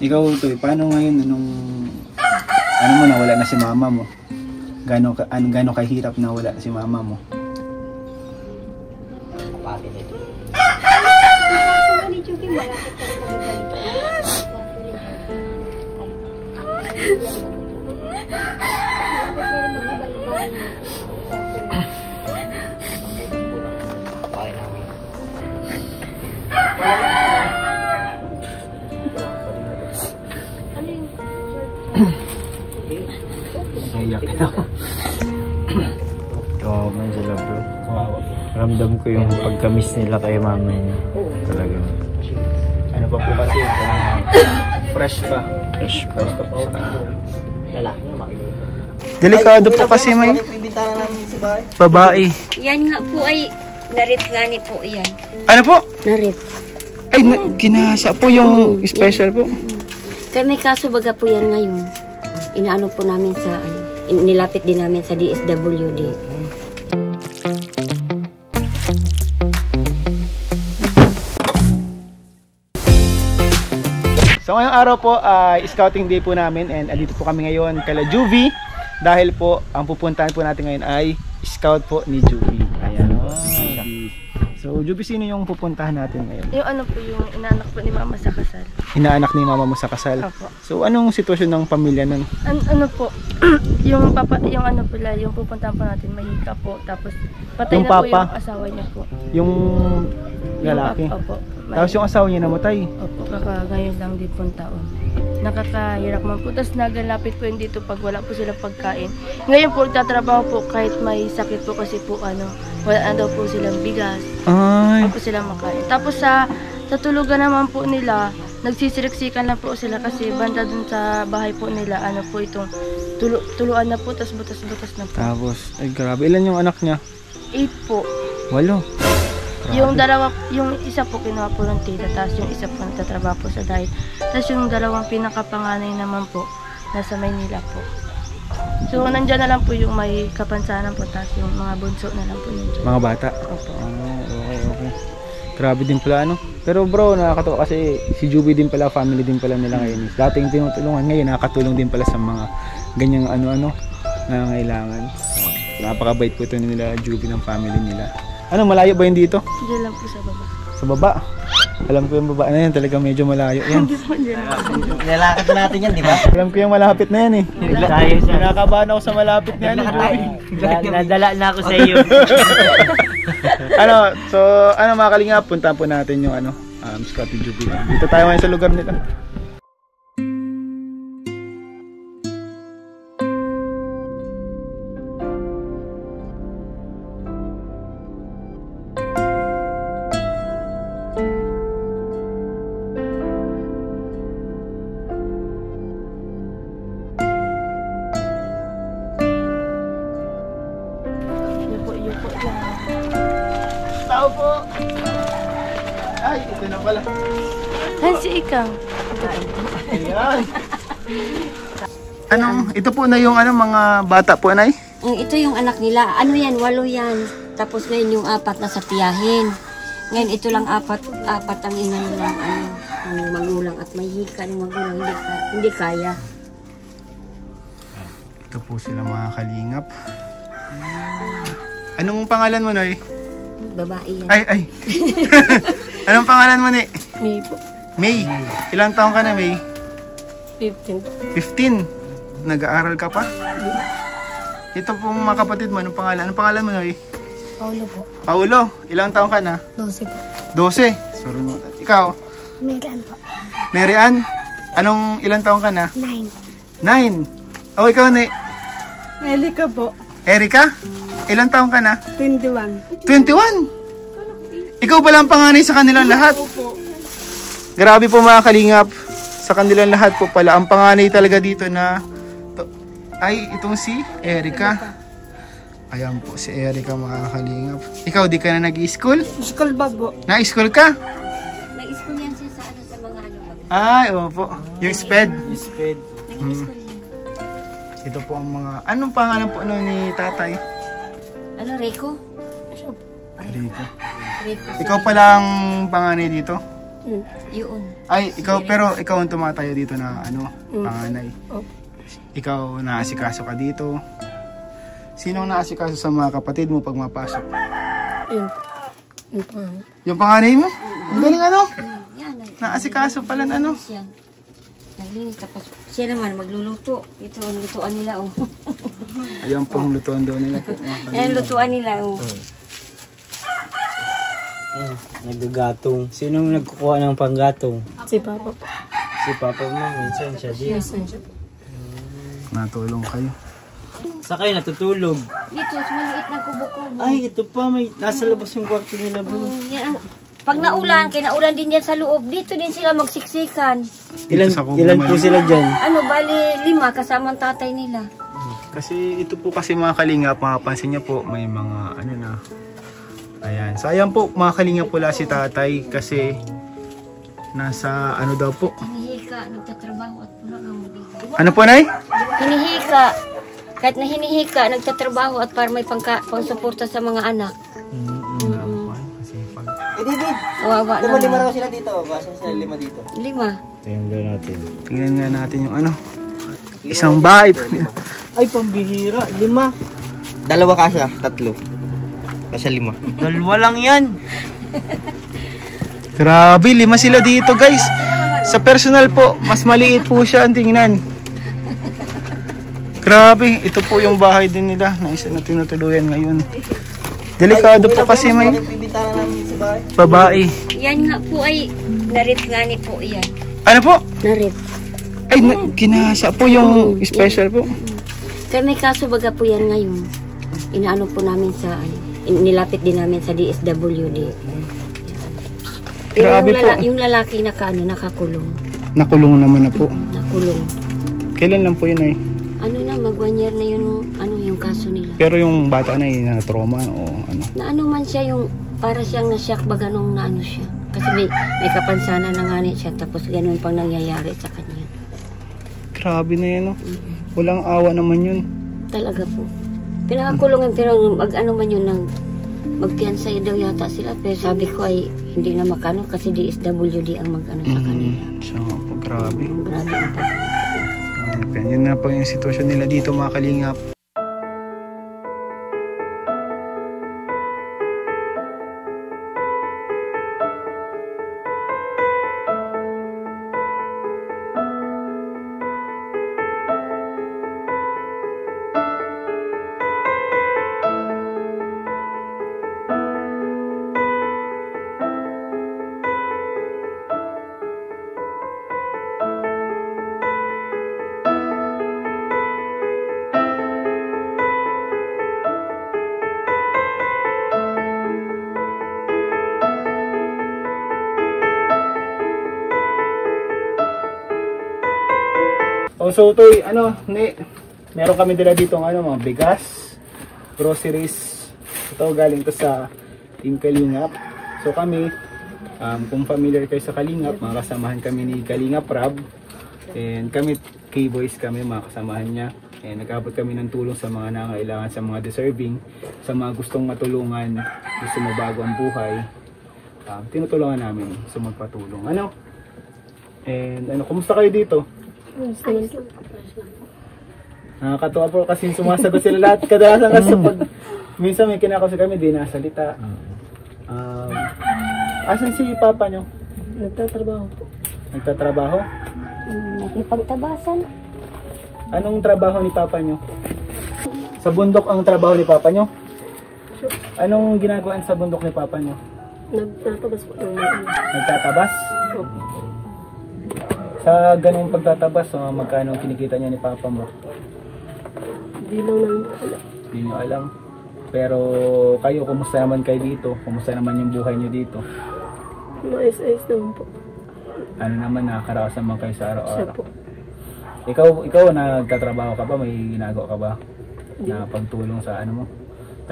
Ikaw, Toy, paano ngayon, ano mo, nawala na si mama mo? Gano'ng kahirap na wala si mama mo? Naiyak na ako. Oo, man sila bro. Ramdam ko yung pagka-miss nila kay mama niya. Talaga. Ano pa po kasi, fresh pa. Fresh pa. Delikado po kasi may babae. Yan nga po ay narit nga ni po yan. Ano po? Narit. Ay, kinasa po yung special po. Kaya may kaso baga po yan ngayon. Inaano po namin sa, nilapit din namin sa DSWD. So ngayong araw po ay scouting day po namin and andito po kami ngayon kala Juvie dahil po ang pupuntahan po natin ngayon ay scout po ni Juvie. Ayan. So Juvie, sino yung pupuntahan natin ngayon? Yung ano po, yung inaanak po ni mama sa kasal. Inaanak ni mama mo sa kasal? Opo. So anong sitwasyon ng pamilya nun? Ano po, yung ano pala, yung pupuntahan po natin, mahika po, tapos patay Yung na po papa? yung asawa niya po. Yung lalaki? Opo. Tapos yung asawa niya namatay? Opo, ngayon lang din pong taon. Nakakahirap man po. Tapos nagalapit po yun dito pag wala po silang pagkain. Ngayon po, tatrabaho po kahit may sakit po kasi po wala na daw po silang bigas. Ay. Wala po silang makain. Tapos sa tulugan naman po nila, nagsisiriksikan lang po sila kasi banda dun sa bahay po nila, po itong tuluan na po, tapos butas-butas na po. Tapos, ay grabe. Ilan yung anak niya? 8 po. 8. Yung dalawa, yung isa po kinuha po ng tita, tapos yung isa po nagtatrabaho po sa diet. Tapos yung dalawang pinakapanganay naman po, nasa Maynila po. So, nandyan na lang po yung may kapansanan po, tapos yung mga bunso na lang po yun dyan. Mga bata? Opo. Okay. Grabe din pala, ano? Pero bro, nakakatawa kasi si Juvie din pala, family din pala nila ngayon. Dating tinutulungan, ngayon nakakatulong din pala sa mga ganyang ano-ano na kailangan. So, napakabait po ito nila Juvie ng family nila. Ano, malayo ba yun dito? Diyan lang po sa baba. Sa baba? Alam ko yung baba na yan, talaga medyo malayo yan. Nilalakad natin yan, di ba? Alam ko yung malapit na yan eh. Nakakabahan ako sa malapit na yan. Nadala na ako sa iyo. Mga kalingap, puntahan po natin yung Scouting Juvie. Dito tayo ngayon sa lugar nila. Tao po! Ay, ito na pala. Hansi ikaw. Ayan. Ito po na yung mga bata po, Nay? Ito yung anak nila. Ano yan? 8 yan. Tapos ngayon yung 4 na sa tiyahin. Ngayon ito lang 4 ang ina nilang ang magulang at may hika ng magulang. Hindi kaya. Ito po sila mga kalingap. Anong pangalan mo, Nay? Babae yan. Ay. Anong pangalan mo, Nay? May po. May. Ilang taong ka na, May? 15. 15. Nag-aaral ka pa? Ito po mga kapatid mo, anong pangalan? Anong pangalan mo, Nay? Paulo po. Paulo. Ilang taong ka na? 12 po. 12. Sorry mo. Ikaw? Megan po. Mary Ann? Anong ilang taong ka na? 9. 9. Oh, ikaw, Nay? Elika po. Erika? Ilang taong ka na? 21. 21? Ikaw pala ang panganay sa kanilang lahat? Grabe po mga kalingap. Sa kanilang lahat po pala. Ang panganay talaga dito na ay itong si Erika. Ayan po si Erika mga kalingap. Ikaw di ka na nag-i-school? School bag po. Na-school ka? Nag-school yan siya sa mga Ay, opo. Yung SPED. Speed. Nag-school yan. Ito po ang mga... Anong pangalan po ni tatay? Rico? Erika. Rico. Ikaw pala ang panganay dito? Yun. Ay, ikaw, pero ikaw ang tumatayo dito na ano, panganay. Ikaw naasikaso ka dito. Sino ang naasikaso sa mga kapatid mo pag mapasok? Yung panganay mo? Ang galing ano? Yan. Naasikaso pala na ano? Siya. Naglinis. Tapos siya naman magluluto. Ito ang lutuan nila. Oh. Ayan pong lutuan daw nila po. Yan ang lutuan nila. Oh. Naggagatong. Sino nagkukuha ng panggatong? Si Papa po. Si Papa mo, minsan siya din. Natulong kayo. Sa kayo natutulog. Dito, maliit na kubo-kubo. Ay, ito pa, may nasa labas yung kwarto nila bro. Yan. Pag naulan, kinaulan din yan sa loob. Dito din sila magsiksikan. Ilan, sa kubo ilan po maliit. sila dyan? Ano, bali 5 kasama ang tatay nila. Kasi ito po kasi mga kalingap, mapapansin niyo po, may mga ano na. Ayan. So ayan po, mga kalingap pula si tatay kasi nasa ano daw po. Hinihika, nagtatrabaho at pula nga mo dito. Ano po, Nay? Hinihika. Kahit na hinihika, nagtatrabaho at para may pangsuporta sa mga anak. Wawa naman. Lima raw sila dito. Basta sila 5 dito. 5. Tingnan natin. Tingnan nga natin yung ano. Isang bahay. Ay, pambihira. 5. 2 kasya, 3. Kasya 5. 2 lang yan. Grabe, 5 sila dito guys. Sa personal po, mas maliit po siya ang tingnan. Grabe, ito po yung bahay din nila na isa na tinutuluyan ngayon. Delikado po kasi may babae. Yan nga po ay narit nga ni po yan. Ano po? Narit. Ay, kinasa po yung special po. Kaya may kaso baga po yan ngayon. Inaano po namin sa, nilapit din namin sa DSWD. Pero Grabe po. yung lalaki nakakulong. Nakulong naman na po. Nakulong. Kailan lang po yun ay? Ano na, mag 1 year na yung kaso nila. Pero yung bata na yun, na-trauma o ano? Na ano man siya yung, para siyang na-shock baga nung na ano siya. Kasi may kapansanan na nga siya, tapos ganun pang nangyayari sa kanya. Grabe na yun, no? Walang awa naman yun. Talaga po. Pinakakulungan, pero mag-ano man yun, magpiansay daw yata sila. Pero sabi ko ay hindi na makano kasi DSWD ang mag-ano sa kanila. So, grabe. Grabe ang pagkakas. Yun na po yung sitwasyon nila dito mga kalingap. So Toy, meron kami dila dito ng mga bigas, groceries. Ito galing to sa Team Kalingap. So kami, kung familiar kayo sa Kalingap, mga kasamahan kami ni Kalingap Rab. And kami, K-Boys kami, mga kasamahan niya. And nag-abot kami ng tulong sa mga nangailangan, sa mga deserving, sa mga gustong matulungan, gusto mabago ang buhay. Tinutulungan namin sa magpatulong. And kumusta kayo dito? Nakakatuwa po kasi sumasagot sila lahat. Kadalasan kasi pag minsan may kinakausap kami, di nasalita. Asan si papa nyo? Nagtatrabaho po. Nagtatrabaho? Nakipagtabasan. Anong trabaho ni papa nyo? Sa bundok ang trabaho ni papa nyo? Anong ginagawa sa bundok ni papa nyo? Nagtatabas po. Nagtatabas? Sa ganung pagtatabas, magkano kinikita niya ni papa mo? Hindi lang namin alam. Hindi nyo alam. Pero kayo, kumusta naman kayo dito? Kumusta naman yung buhay nyo dito? Mais-ayos naman po. Ano naman, nakakaraos naman kayo sa Siya araw-araw? po. Ikaw, nagtatrabaho ka ba? May ginagawa ka ba? Na pagtulong sa ano mo?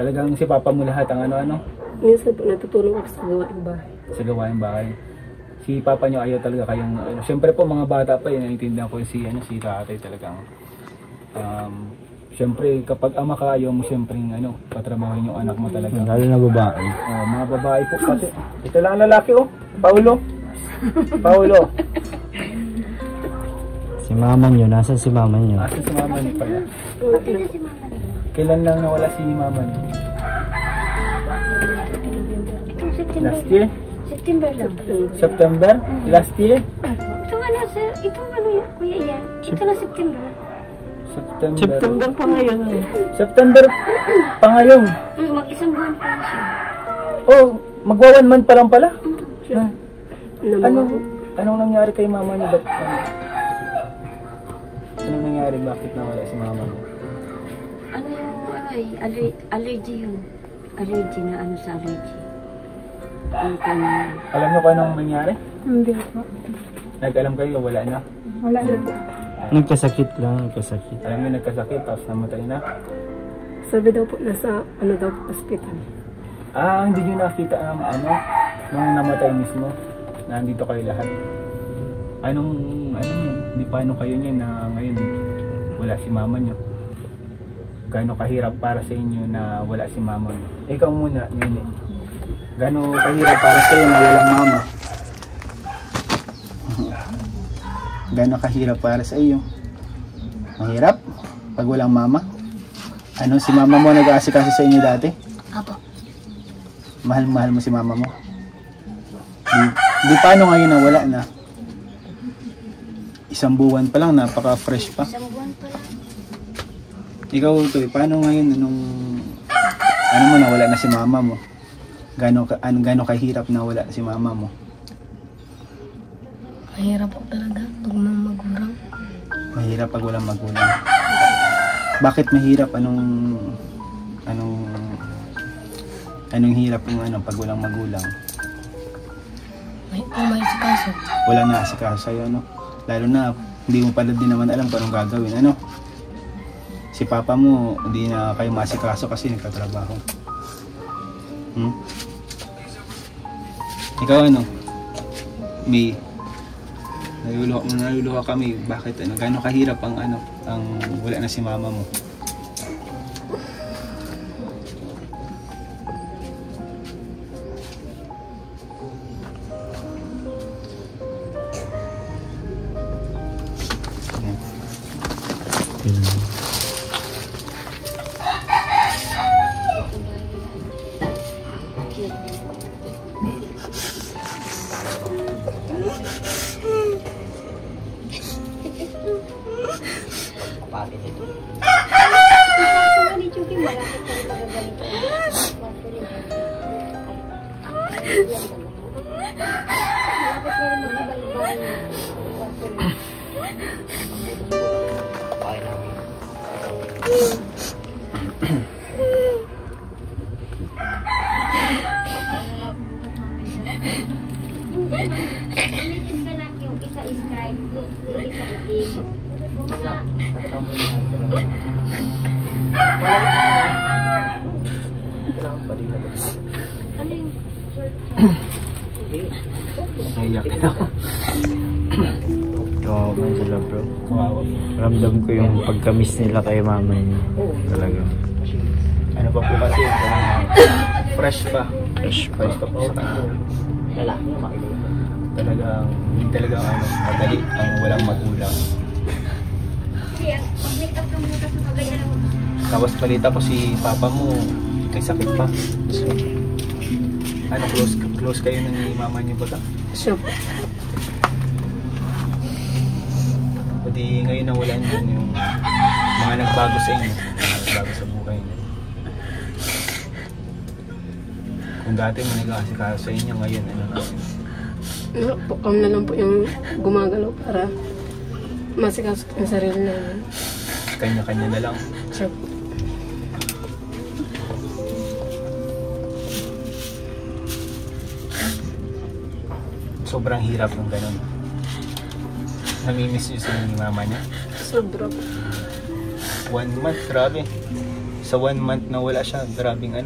Talagang si papa mo lahat ang ano-ano? Minsan po natutulong ako sa gawaing bahay. Sa gawaing bahay. Si papa nyo ayaw talaga kayong siyempre po mga bata pa yun, naiintindihan ko si tatay talagang siyempre kapag ama ka ayaw mo siyempre patrabahin yung anak mo talaga. Lalo na babae. Mga babae po pati. Ito lang ang lalaki Paulo. Paulo. Si mama nyo, nasa si mama nyo? Asa si mama niyo pala? Kailan lang nawala si mama niyo? Last year? September lang. September? Last year? Itong ano yan, kuya yan. Ito na September. September. pa ngayon. September pa ngayon. Mag-isang buwan pa na siya. Oh, magwa 1 month pa lang pala. Anong nangyari kay mama niyo? Anong nangyari? Bakit nawala si mama niyo? Ano yung allergy yun. Allergy na ano sa allergy. Ang kanya. Alam niyo kung anong nangyari? Hindi po. Nag-alam kayo, wala na. Wala na po. Nagkasakit lang, nagkasakit. Alam niyo, nagkasakit, tapos namatay na. Sabi daw po, nasa ano daw hospital. Hindi niyo nakita ang nung namatay mismo. Nandito kayo lahat. Di paano kayo niya na ngayon wala si mama niyo? Gaano kahirap para sa inyo na wala si mama niyo? Ikaw muna, Nene. Gaano kahirap para sa iyo na walang mama? Gaano kahirap para sa iyo? Mahirap? Pag walang mama? Si mama mo nag-aasikaso sa inyo dati? Apo. Mahal mo si mama mo? Di paano ngayon na wala na? 1 buwan pa lang, napaka-fresh pa. 1 buwan pa lang. Ikaw, Toy, paano ngayon nung nawala na si mama mo? Gaano kahirap na wala si mama mo? Mahirap po talaga pag magulang. Mahirap pag walang magulang. Bakit mahirap? Anong hirap yung pag walang magulang? May sikaso. Walang naasikaso sa'yo, Lalo na, hindi mo pala din naman alam kung anong gagawin, Si papa mo, hindi na kayo masikaso kasi nagtatrabaho. Ikaw May naluluha kami. Bakit gaano kahirap ang wala na si mama mo? Naiyak na ako. Kawawa sila, bro. Ramdam ko yung pagkamis nila kay mama niya. Talaga. Ano ba po kasi? Fresh pa. Fresh pa. Fresh pa po sa kanila. Talagang, hindi talaga madali ang walang magulang. Tapos balita ko si papa mo, may sakit pa. So, close kayo ng mama niyo ba? Sure. Pati ngayon na wala niyo yung mga nagbago sa inyo, nagbago sa buhay niyo. Kung dati mo nag-aasikaso sa inyo, ngayon Kami na lang po yung gumagalaw para masikaso yung sarili namin. Kanya-kanya na lang. Sure. Sobrang hirap ng ganun. Namimiss niyo sa ni mama niya. Sobra po. 1 month, grabe. Sa 1 month na wala siya, grabing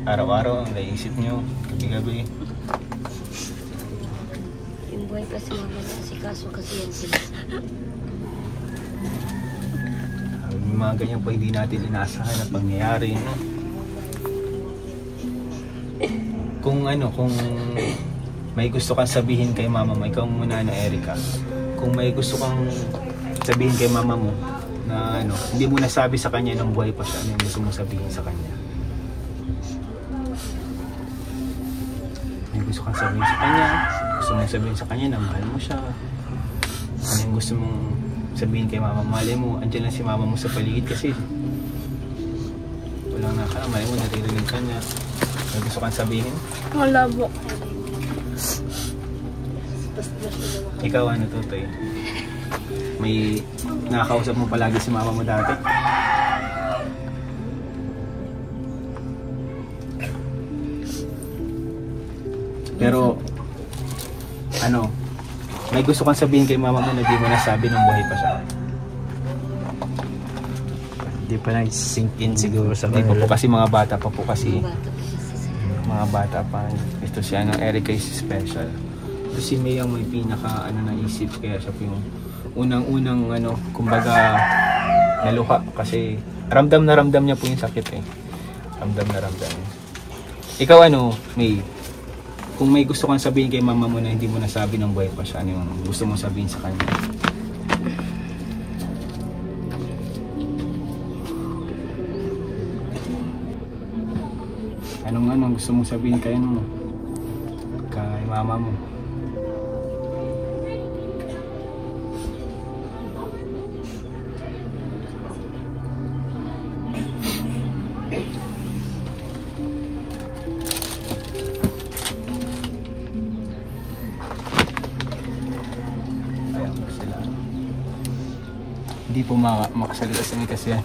araw-araw ang naisip niyo, gabi-gabi. Yung buhay kasi masikaso kasi yan sila. Yung mga ganyan po hindi natin inaasahan na pangyayari, Kung may gusto kang sabihin kay mama mo, ikaw muna na Erica. Kung may gusto kang sabihin kay mama mo na ano, hindi mo nasabi sa kanya nang buhay pa siya, ano yung gusto mong sabihin sa kanya? May gusto kang sabihin sa kanya, gusto mong sabihin sa kanya na mahal mo siya. Ano yung gusto mong sabihin kay mama? Malay mo, andyan lang si mama mo sa paligid kasi walang nakala, malay mo naririnig ka niya. May gusto kang sabihin? Wala po. Ikaw ano, Tutoy? May nakakausap mo palagi si mama mo dati? Pero ano, may gusto kang sabihin kay mama mo na di mo nasabi nung buhay pa siya? Hindi pa nag-sink in siguro sa Hindi pa po kanila. kasi mga bata pa po kasi. Bata pa siya sa Mga bata pa. Ito si ano, Erica is special. Ito si May ang may pinaka ano naisip, kaya siya po yung unang-unang ano, kumbaga naluha kasi ramdam na ramdam niya po yung sakit eh. Ramdam na ramdam niya. Ikaw ano, May, kung may gusto kang sabihin kay mama mo na hindi mo nasabi ng buhay pa siya, ano yung gusto mong sabihin sa kanya? Anong gusto mong sabihin kay ano mo? Kay mama mo? Ayan po sila. Hindi po makasalita sa mga kasi yan.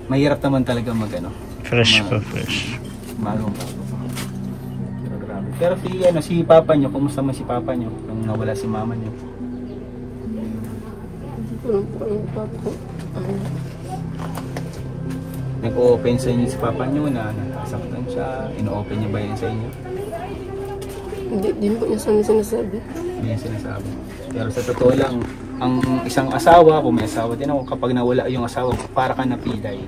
Mahirap naman talaga mag ano. Fresh pa, fresh. Marong pa. Pero grabe. Pero si papa nyo, kumusta man si papa nyo nung nawala si mama nyo? Nag-open sa inyo si papa nyo na nasaktan siya? In-open niya ba yan sa inyo? Hindi din po niya sa amin sinasabi. Hindi yan sinasabi. Pero sa totoo lang, ang isang asawa, kung may asawa din ako, kapag nawala yung asawa, para ka napilay.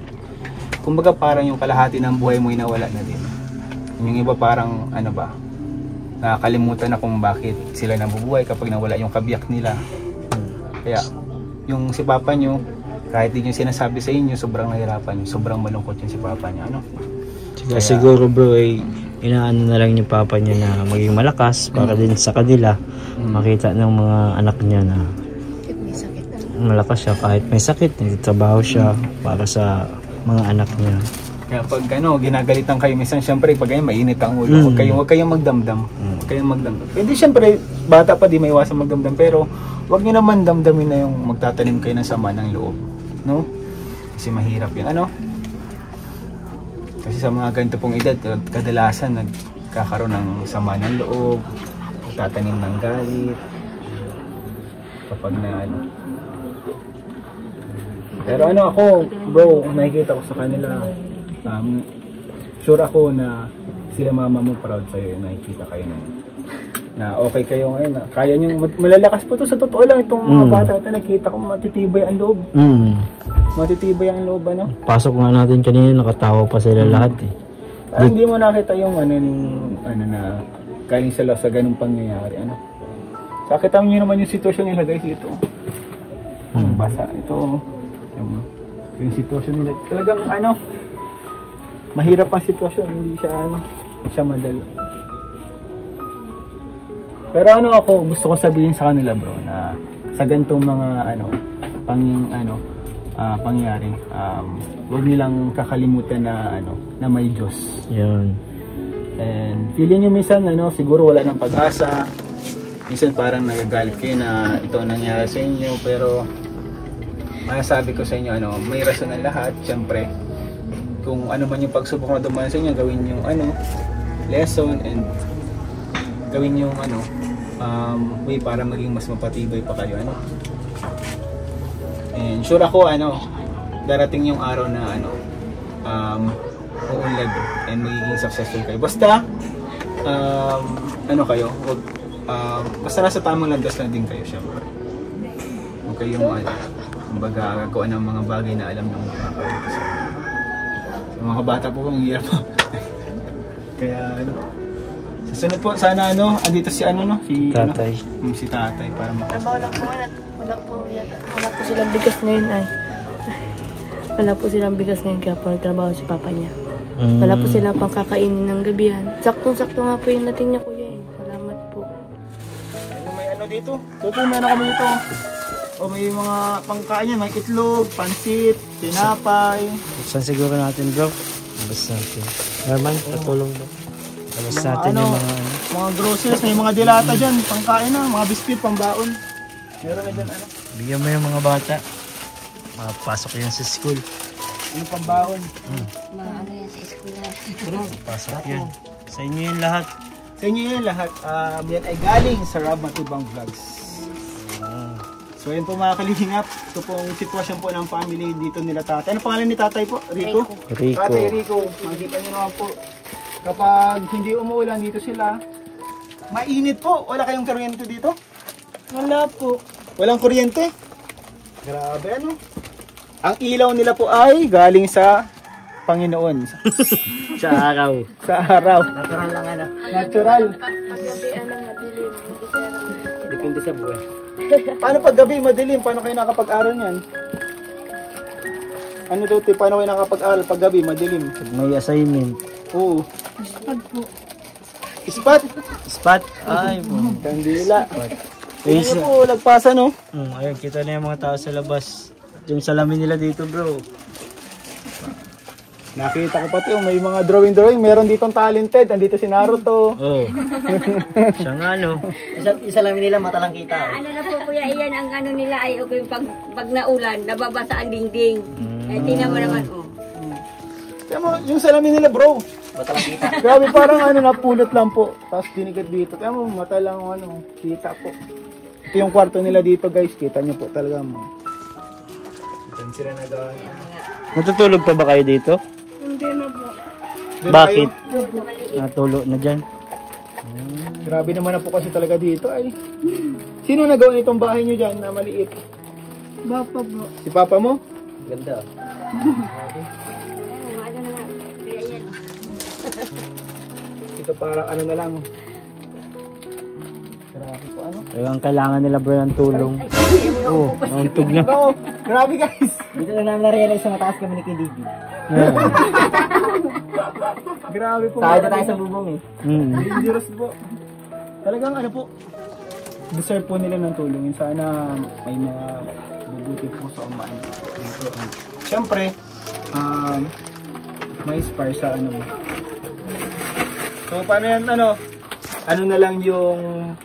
Kumbaga parang yung kalahati ng buhay mo nawala na din. Yung iba parang ano ba, nakakalimutan na kung bakit sila nabubuhay kapag nawala yung kabiyak nila. Kaya yung si papa nyo, kahit di yung sinasabi sa inyo, sobrang nahirapan nyo, sobrang malungkot yung si papa nyo. Ano? Kaya siguro bro ay inaano na lang yung papa niya na maging malakas para din sa kanila makita ng mga anak niya na malakas siya kahit may sakit, nagtatrabaho siya para sa mga anak niya. Kaya pag ano, ginagalitan kayo minsan, syempre pag ganyan mainit ang ulo, huwag kayong magdamdam. Huwag kayong magdamdam. Hindi syempre, bata pa di may iwasan magdamdam, pero huwag niyo naman damdamin na yung magtatanim kayo ng sama ng loob. No? Kasi mahirap yun. Ano? Kasi sa mga ganito pong edad, kadalasan nagkakaroon ng sama ng loob, tatanim ng galit, kapag na ano. Pero ano ako, bro, nakikita ko sa kanila, sure ako na sila mama mo proud sa'yo, nakikita kayo na okay kayo ngayon, na kaya nyo, malalakas po to sa totoo lang, itong mga bata ito, nakikita ko matitibay ang loob. Matitibay ang loob, ano? Pasok nga natin kanina, nakatawa pa sila lahat eh. Hindi mo nakita yung ano na galing sila sa ganung pangyayari, ano? Nakita nyo naman yung sitwasyon nila guys, ito. Basa, ito. Yung sitwasyon nila, talagang ano, mahirap ang sitwasyon, hindi siya madali. Pero ano ako, gusto ko sabihin sa kanila bro, na sa ganitong mga pangyayari, huwag nilang kakalimutan na na may Diyos. Yun. And feeling nyo minsan siguro wala ng pag-asa, minsan parang nagagalit kayo na ito ang nangyari sa inyo, pero masasabi ko sa inyo, may rason na lahat. Siyempre, kung ano man yung pagsubok na dumaan sa inyo, gawin yung lesson and gawin yung way para maging mas mapatibay pa kayo. And sure ako, darating yung araw na uunlad and magiging successful kayo. Basta, kayo, basta nasa tamang landas lang din kayo, syempre. Huwag kayong kumbaga gagawa ng mga bagay na alam ng mga kapatid. Sa mga bata po ang hirap. Kaya Sa sunod po, sana andito si si Tatay. Si tatay para Trabaho lang po ngayon at wala po silang bigas ngayon ay. Wala po silang bigas ngayon kaya po nagtrabaho si papa niya. Wala po silang pang kakainin ng gabihan. Saktong-sakto nga po yung natin niya kuya eh. Salamat po. May dito. Tuto, meron kami dito. O may mga pangkain yan, may itlog, pansit, tinapay. Buksan siguro natin bro. Labas natin. Norman, patulong bro. Labas natin yung mga groceries, may mga dilata dyan, pangkain na, mga biscuit, pambaon. Meron na dyan Bigyan mo yung mga bata. Mapasok yan sa school. Yung pambaon. Ano yan sa eskwela. Pasok yan. Sa inyo yung lahat. Sa inyo yan lahat, yan ay galing sa Rob Matubang Vlogs. So yan po mga kalingap, ito pong sitwasyon po ng family dito nila tatay. Ano pangalan ni tatay po? Rico? Rico. Tatay Rico, makikita nyo naman po. Kapag hindi umuulan dito sila, mainit po. Wala kayong kuryente dito? Wala po. Walang kuryente? Grabe Ang ilaw nila po ay galing sa Panginoon. Sa araw. Sa araw. Natural lang Natural. Depende sa buhay. Paano pag gabi madilim? Paano kayo nakapag-aral niyan? Ano daw paano kayo nakapag-aral pag gabi madilim? Pag may assignment. Oo. Ispat? Spot? Ay po. Kandila. Eh, Ano po, lagpasan ayun, kita na yung mga tao sa labas. Yung salamin nila dito bro. Nakita ko pati may mga drawing. Meron ditong talented. Andito si Naruto. Oh. Siya nga Isa lang nila mata lang kita. Ano na po kuya, iyan ang ano nila ay okay, pag naulan, nababasa ang dingding. Eh, tingnan mo naman, Kaya mo, yung salamin nila bro. Mata lang kita. Grabe parang napulot lang po. Tapos dinigat dito. Kaya mo, mata lang kita po. Ito yung kwarto nila dito guys. Kita nyo po talaga mo. Kita sila Natutulog pa ba kayo dito? Hindi na po. Bakit? Natulog na dyan. Grabe naman na po kasi talaga dito ay. Sino nagawa itong bahay nyo dyan na maliit? Bapa po. Si papa mo? Ganda. Ito parang na lang. Grabe po Talagang kailangan nila bro ng tulong. Oo, nauntog na. Oo, grabe guys. Dito na namin na-realize sa mataas kami ni Kididi. Grabe po. Tayo na tayo sa bubong eh. Dangerous po. Talagang po. Deserve po nila ng tulong. Sana may mga bubuti po sa umaan. Siyempre, may inspire sa mo. So paano yan ano na lang yung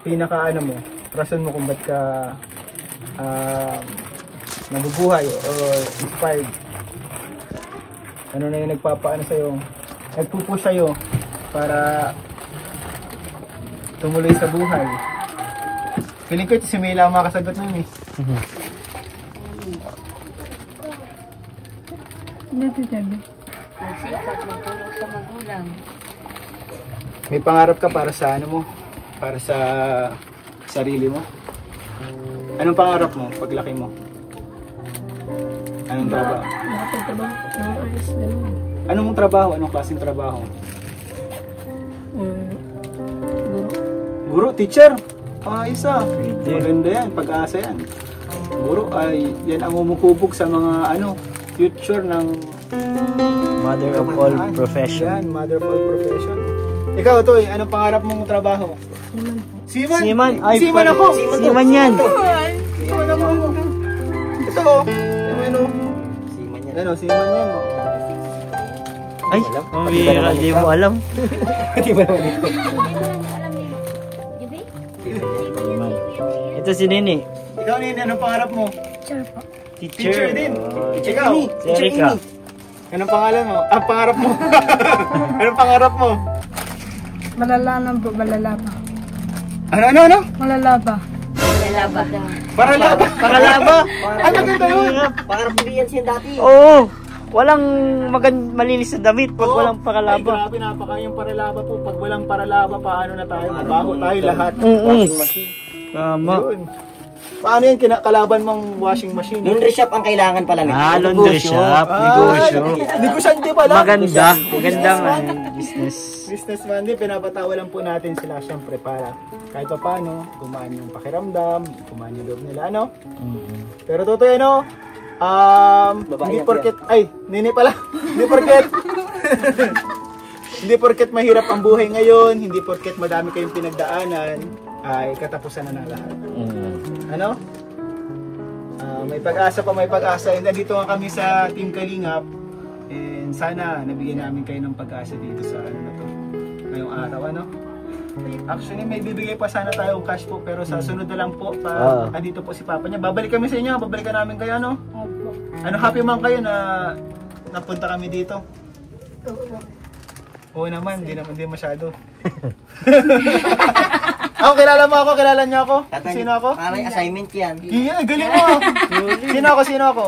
pinaka mo, rason mo kung ba't ka nabubuhay or inspired. Ano na yung nagpapaano sa'yo, nagpupush sa'yo para tumuloy sa buhay. Feeling ko ito si Mela ang makasagot nun eh. Magsikap, magtulong sa magulang. May pangarap ka para sa mo? Para sa sarili mo? Anong pangarap mo paglaki mo? Anong trabaho? Anong trabaho? Anong klaseng trabaho? Guro, teacher. Isa. Maganda yan, pag-asa yan. Guro ay yan ang umukubog sa mga future ng Mother of all profession. Yan, mother of all profession. Ikaw, Toy, anong pangarap mong trabaho? Seaman. Seaman? Ay, Seaman ako. Seaman yan. Seaman ako. Ito, Seaman yan. Seaman yan. Ay, mamira, di mo alam. Hindi ba naman ito? Seaman. Ito si Nini. Ikaw, Nini, anong pangarap mo? Teacher. Teacher din. Ikaw, Si Erika. anong pangalan mo? Pangarap mo. Anong pangarap mo? Malalaman po, malalaba. Ano? Malalaba. Lalaba. Paralaba. Paralaba. Ano ganda yun? Parang biliyan siya dati. Oo. Walang malinis na damit pag walang Ay, pakalaba. grabe, napaka yung paralaba po. Pag walang paralaba, paano na tayo? Mabaho tayo lahat. Mm-mm. Washing machine. Tama. Yun. Paano yan? Kalaban mong washing machine? Laundry shop ang kailangan pala nito. Laundry shop, negosyo. Negosante pala. Magandang business. Businessman din, pinapatawa lang po natin sila syempre para kahit pa paano, gumaan yung pakiramdam, gumaan yung loob nila, ano? Pero totoo yan, no? Hindi porket, nini pala, hindi porket, hindi porket mahirap ang buhay ngayon, hindi porket madami kayong pinagdaanan, ay katapusan na ng lahat. Ano? May pag-asa pa, may pag-asa. And nandito nga kami sa Team Kalingap. And sana nabigyan namin kayo ng pag-asa dito sa ano na to, ngayong araw, ano? Actually, may bibigay pa sana tayong cash po, pero sa sunod na lang po, dito po si Papa niya. Babalik kami sa inyo, babalikan namin kayo, ano? Ano, happy man kayo na napunta kami dito? Oo naman, hindi masyado. Ako, kilala niyo ako? Sino ako? Parang assignment yan. Iyan, galing mo! Sino ako?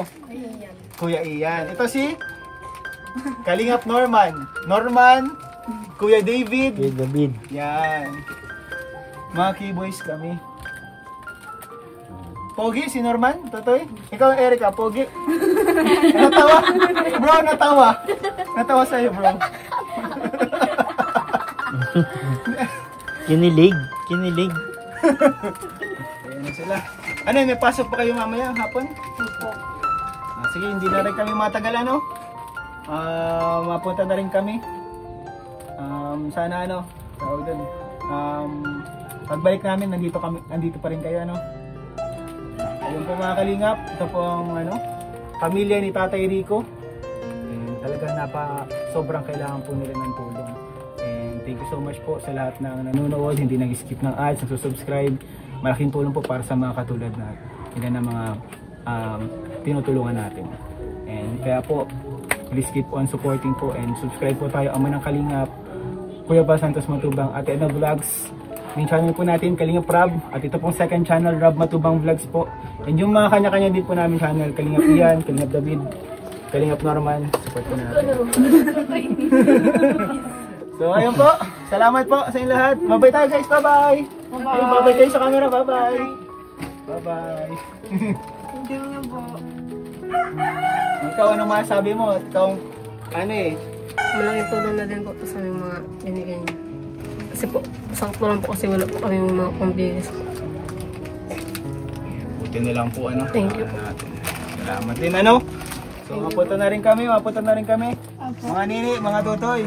Kuya Ian. Ito si Kalingap Norman, Kuya David. Yan. Mga keyboys kami. Pogi, si Norman? Totoy? Ikaw, Erica, Pogi? Natawa? Bro, natawa. Natawa sa'yo, bro. Kinilig. Ayan na sila. Ano, may pasok pa kayo mamaya, hapon? Sige, hindi na rin kami matagal, ano? Mapunta na rin kami. Sana, ano, tawag dun. Pagbalik namin, nandito pa rin kayo, ano? Ayun po mga Kalingap, ito po ang, ano, pamilya ni Tatay Rico. And talagang sobrang kailangan po nila ng tulong. And thank you so much po sa lahat ng nanonood, hindi nag-skip ng ads, nagsusubscribe. Malaking tulong po para sa mga katulad na ilan ng mga tinutulungan natin. And kaya po, please keep on supporting po and subscribe po tayo, Ama ng Kalingap, Kuya Bal Santos Matubang, at Edna Vlogs. Yung channel po natin, Kalingap Rob, at ito pong second channel, Rob Matubang Vlogs po. And yung mga kanya-kanya din po namin channel, Kalingap Ian, Kalingap David, Kalingap Norman, support po natin. So ayun po, salamat po sa inyo lahat. Mabay tayo guys, bye-bye! Bye-bye kayo sa camera, bye-bye! Bye-bye! Thank you nga po. Ikaw, ano masasabi mo? Ikaw, ano eh? Malaking tulong na din po sa aming mga binigay niyo. Kasi po, sakto lang po kasi wala po kami mga pambilis. Buti na lang po, ano? Thank you. Salamat din, ano? So, mapunta na rin kami. Mga nini, mga tutoy.